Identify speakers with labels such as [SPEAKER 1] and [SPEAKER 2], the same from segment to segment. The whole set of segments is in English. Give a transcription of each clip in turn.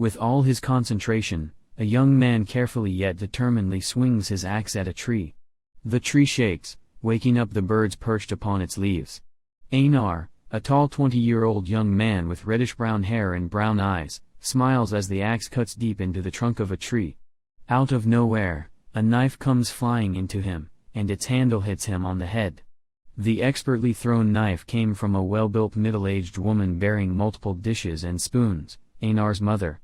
[SPEAKER 1] With all his concentration, a young man carefully yet determinedly swings his axe at a tree. The tree shakes, waking up the birds perched upon its leaves. Einar, a tall 20-year-old young man with reddish-brown hair and brown eyes, smiles as the axe cuts deep into the trunk of a tree. Out of nowhere, a knife comes flying into him, and its handle hits him on the head. The expertly thrown knife came from a well-built middle-aged woman bearing multiple dishes and spoons, Einar's mother.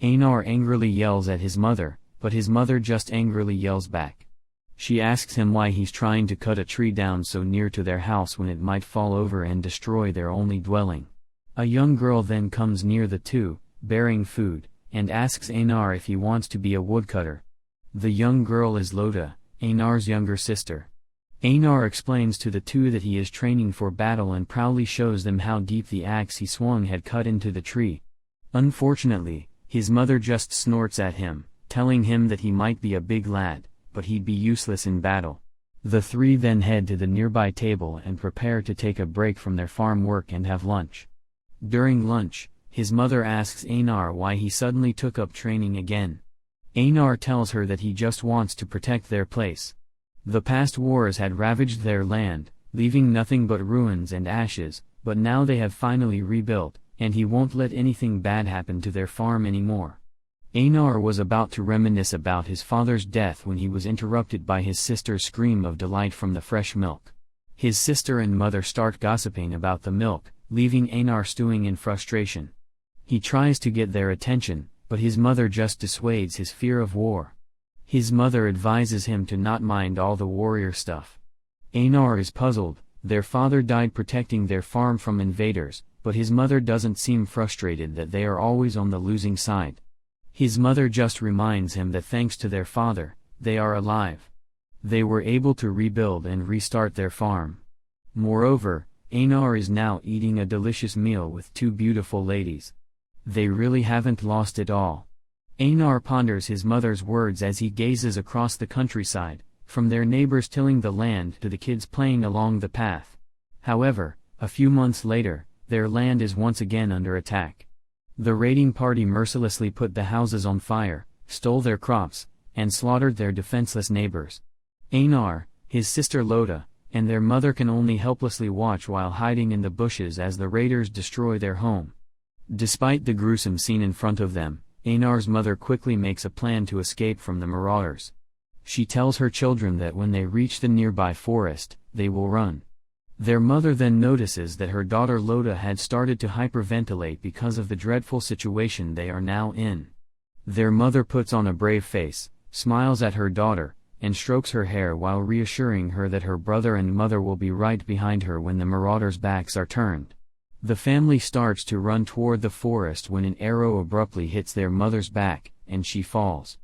[SPEAKER 1] Einar angrily yells at his mother, but his mother just angrily yells back. She asks him why he's trying to cut a tree down so near to their house when it might fall over and destroy their only dwelling. A young girl then comes near the two, bearing food, and asks Einar if he wants to be a woodcutter. The young girl is Loda, Einar's younger sister. Einar explains to the two that he is training for battle and proudly shows them how deep the axe he swung had cut into the tree. Unfortunately, his mother just snorts at him, telling him that he might be a big lad, but he'd be useless in battle. The three then head to the nearby table and prepare to take a break from their farm work and have lunch. During lunch, his mother asks Einar why he suddenly took up training again. Einar tells her that he just wants to protect their place. The past wars had ravaged their land, leaving nothing but ruins and ashes, but now they have finally rebuilt, and he won't let anything bad happen to their farm anymore. Einar was about to reminisce about his father's death when he was interrupted by his sister's scream of delight from the fresh milk. His sister and mother start gossiping about the milk, leaving Einar stewing in frustration. He tries to get their attention, but his mother just dissuades his fear of war. His mother advises him to not mind all the warrior stuff. Einar is puzzled. Their father died protecting their farm from invaders, but his mother doesn't seem frustrated that they are always on the losing side. His mother just reminds him that thanks to their father, they are alive. They were able to rebuild and restart their farm. Moreover, Einar is now eating a delicious meal with two beautiful ladies. They really haven't lost it all. Einar ponders his mother's words as he gazes across the countryside, from their neighbors tilling the land to the kids playing along the path. However, a few months later, their land is once again under attack. The raiding party mercilessly put the houses on fire, stole their crops, and slaughtered their defenseless neighbors. Einar, his sister Loda, and their mother can only helplessly watch while hiding in the bushes as the raiders destroy their home. Despite the gruesome scene in front of them, Einar's mother quickly makes a plan to escape from the marauders. She tells her children that when they reach the nearby forest, they will run. Their mother then notices that her daughter Loda had started to hyperventilate because of the dreadful situation they are now in. Their mother puts on a brave face, smiles at her daughter, and strokes her hair while reassuring her that her brother and mother will be right behind her when the marauders' backs are turned. The family starts to run toward the forest when an arrow abruptly hits their mother's back, and she falls.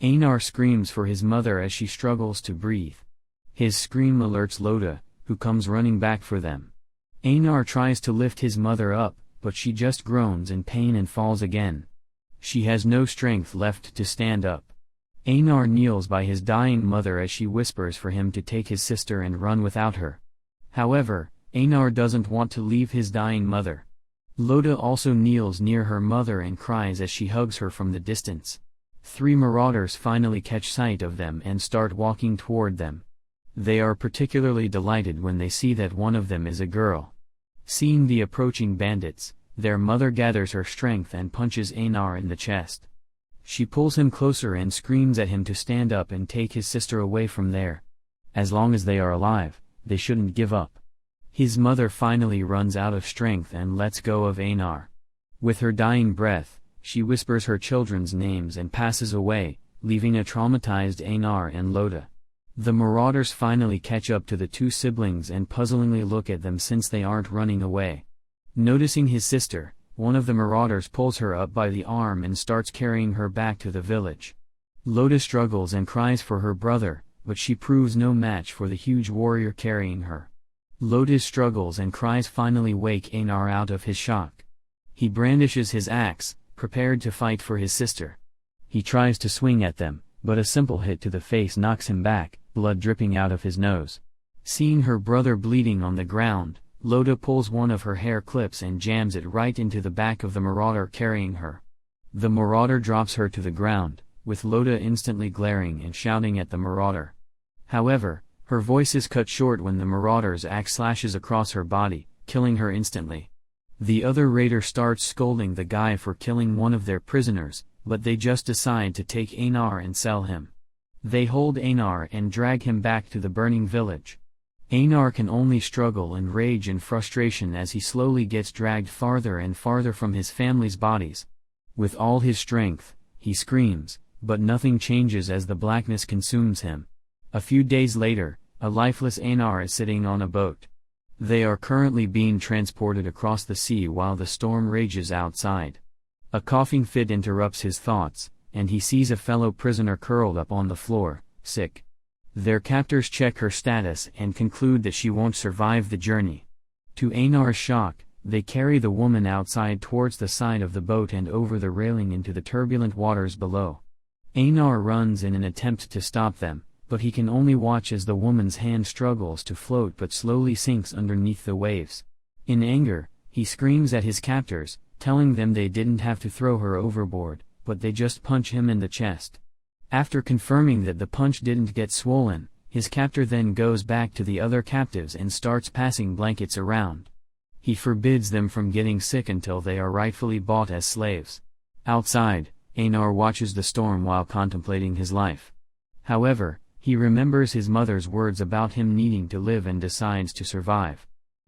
[SPEAKER 1] Einar screams for his mother as she struggles to breathe. His scream alerts Loda, who comes running back for them. Einar tries to lift his mother up, but she just groans in pain and falls again. She has no strength left to stand up. Einar kneels by his dying mother as she whispers for him to take his sister and run without her. However, Einar doesn't want to leave his dying mother. Loda also kneels near her mother and cries as she hugs her from the distance. Three marauders finally catch sight of them and start walking toward them. They are particularly delighted when they see that one of them is a girl. Seeing the approaching bandits, their mother gathers her strength and punches Einar in the chest. She pulls him closer and screams at him to stand up and take his sister away from there. As long as they are alive, they shouldn't give up. His mother finally runs out of strength and lets go of Einar. With her dying breath, she whispers her children's names and passes away, leaving a traumatized Einar and Loda. The marauders finally catch up to the two siblings and puzzlingly look at them since they aren't running away. Noticing his sister, one of the marauders pulls her up by the arm and starts carrying her back to the village. Loda struggles and cries for her brother, but she proves no match for the huge warrior carrying her. Loda's struggles and cries finally wake Einar out of his shock. He brandishes his axe, prepared to fight for his sister. He tries to swing at them, but a simple hit to the face knocks him back, blood dripping out of his nose. Seeing her brother bleeding on the ground, Loda pulls one of her hair clips and jams it right into the back of the marauder carrying her. The marauder drops her to the ground, with Loda instantly glaring and shouting at the marauder. However, her voice is cut short when the marauder's axe slashes across her body, killing her instantly. The other raider starts scolding the guy for killing one of their prisoners, but they just decide to take Einar and sell him. They hold Einar and drag him back to the burning village. Einar can only struggle and rage in frustration as he slowly gets dragged farther and farther from his family's bodies. With all his strength, he screams, but nothing changes as the blackness consumes him. A few days later, a lifeless Einar is sitting on a boat. They are currently being transported across the sea while the storm rages outside. A coughing fit interrupts his thoughts, and he sees a fellow prisoner curled up on the floor, sick. Their captors check her status and conclude that she won't survive the journey. To Einar's shock, they carry the woman outside towards the side of the boat and over the railing into the turbulent waters below. Einar runs in an attempt to stop them, but he can only watch as the woman's hand struggles to float but slowly sinks underneath the waves. In anger, he screams at his captors, telling them they didn't have to throw her overboard, but they just punch him in the chest. After confirming that the punch didn't get swollen, his captor then goes back to the other captives and starts passing blankets around. He forbids them from getting sick until they are rightfully bought as slaves. Outside, Einar watches the storm while contemplating his life. However, he remembers his mother's words about him needing to live and decides to survive.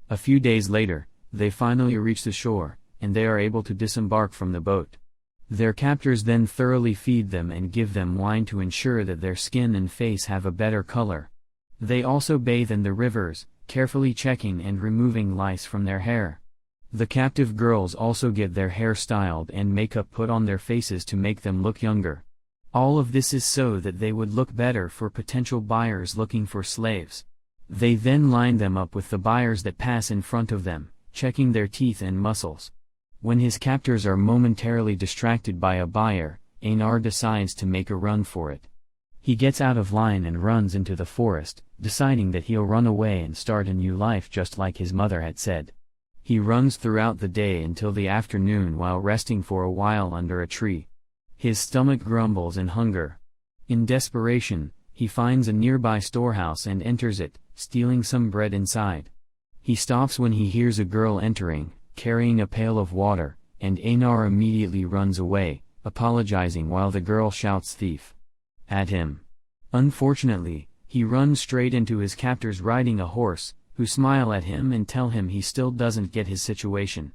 [SPEAKER 1] A few days later, they finally reach the shore, and they are able to disembark from the boat. Their captors then thoroughly feed them and give them wine to ensure that their skin and face have a better color. They also bathe in the rivers, carefully checking and removing lice from their hair. The captive girls also get their hair styled and makeup put on their faces to make them look younger. All of this is so that they would look better for potential buyers looking for slaves. They then line them up with the buyers that pass in front of them, checking their teeth and muscles. When his captors are momentarily distracted by a buyer, Einar decides to make a run for it. He gets out of line and runs into the forest, deciding that he'll run away and start a new life just like his mother had said. He runs throughout the day until the afternoon while resting for a while under a tree. His stomach grumbles in hunger. In desperation, he finds a nearby storehouse and enters it, stealing some bread inside. He stops when he hears a girl entering, carrying a pail of water, and Einar immediately runs away, apologizing while the girl shouts "thief" at him. Unfortunately, he runs straight into his captors riding a horse, who smile at him and tell him he still doesn't get his situation.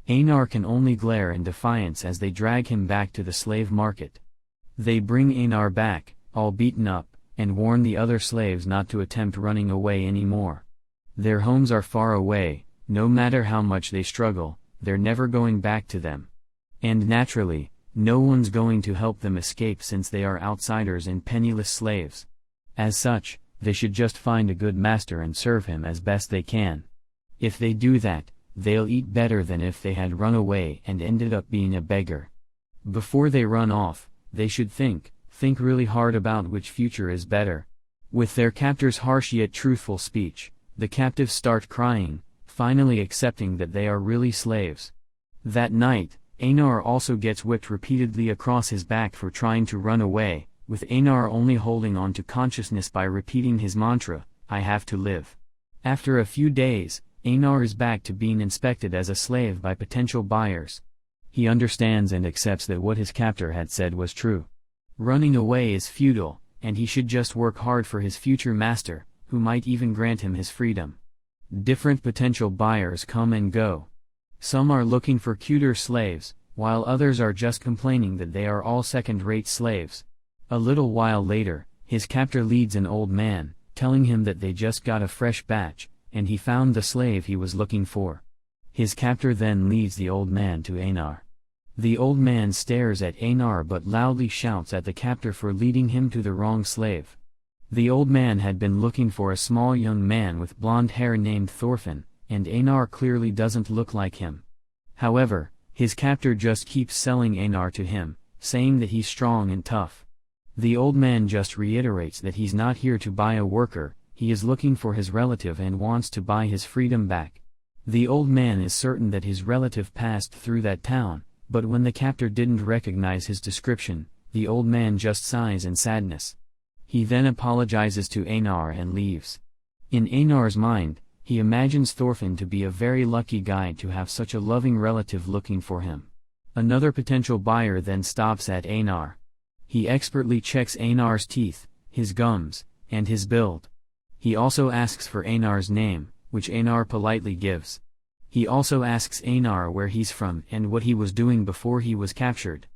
[SPEAKER 1] Einar can only glare in defiance as they drag him back to the slave market. They bring Einar back, all beaten up, and warn the other slaves not to attempt running away anymore. Their homes are far away, no matter how much they struggle, they're never going back to them. And naturally, no one's going to help them escape since they are outsiders and penniless slaves. As such, they should just find a good master and serve him as best they can. If they do that, they'll eat better than if they had run away and ended up being a beggar. Before they run off, they should think really hard about which future is better. With their captor's harsh yet truthful speech, the captives start crying, finally accepting that they are really slaves. That night, Einar also gets whipped repeatedly across his back for trying to run away, with Einar only holding on to consciousness by repeating his mantra, "I have to live." After a few days, Einar is back to being inspected as a slave by potential buyers. He understands and accepts that what his captor had said was true. Running away is futile, and he should just work hard for his future master, who might even grant him his freedom. Different potential buyers come and go. Some are looking for cuter slaves, while others are just complaining that they are all second-rate slaves. A little while later, his captor leads an old man, telling him that they just got a fresh batch, and he found the slave he was looking for. His captor then leads the old man to Einar. The old man stares at Einar but loudly shouts at the captor for leading him to the wrong slave. The old man had been looking for a small young man with blonde hair named Thorfinn, and Einar clearly doesn't look like him. However, his captor just keeps selling Einar to him, saying that he's strong and tough. The old man just reiterates that he's not here to buy a worker, he is looking for his relative and wants to buy his freedom back. The old man is certain that his relative passed through that town, But when the captor didn't recognize his description, the old man just sighs in sadness. He then apologizes to Einar and leaves. In Einar's mind, he imagines Thorfinn to be a very lucky guy to have such a loving relative looking for him. Another potential buyer then stops at Einar. He expertly checks Einar's teeth, his gums, and his build. He also asks for Einar's name, which Einar politely gives. He also asks Einar where he's from and what he was doing before he was captured.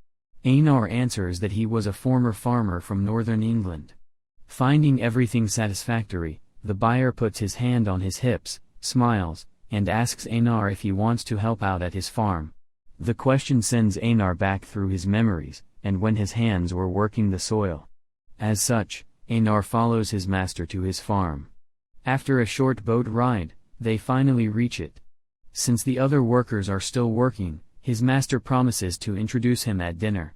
[SPEAKER 1] Einar answers that he was a former farmer from northern England. Finding everything satisfactory, the buyer puts his hand on his hips, smiles, and asks Einar if he wants to help out at his farm. The question sends Einar back through his memories, and when his hands were working the soil. As such, Einar follows his master to his farm. After a short boat ride, they finally reach it. Since the other workers are still working, his master promises to introduce him at dinner.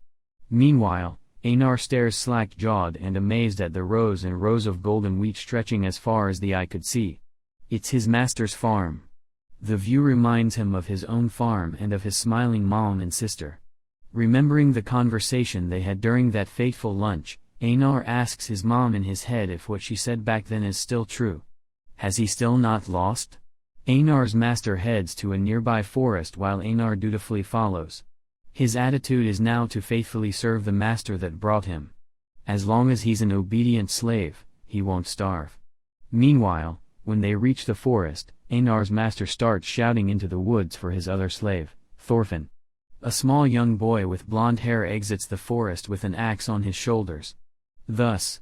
[SPEAKER 1] Meanwhile, Einar stares slack-jawed and amazed at the rows and rows of golden wheat stretching as far as the eye could see. It's his master's farm. The view reminds him of his own farm and of his smiling mom and sister. Remembering the conversation they had during that fateful lunch, Einar asks his mom in his head if what she said back then is still true. Has he still not lost? Einar's master heads to a nearby forest while Einar dutifully follows. His attitude is now to faithfully serve the master that brought him. As long as he's an obedient slave, he won't starve. Meanwhile, when they reach the forest, Einar's master starts shouting into the woods for his other slave, Thorfinn. A small young boy with blonde hair exits the forest with an axe on his shoulders. Thus,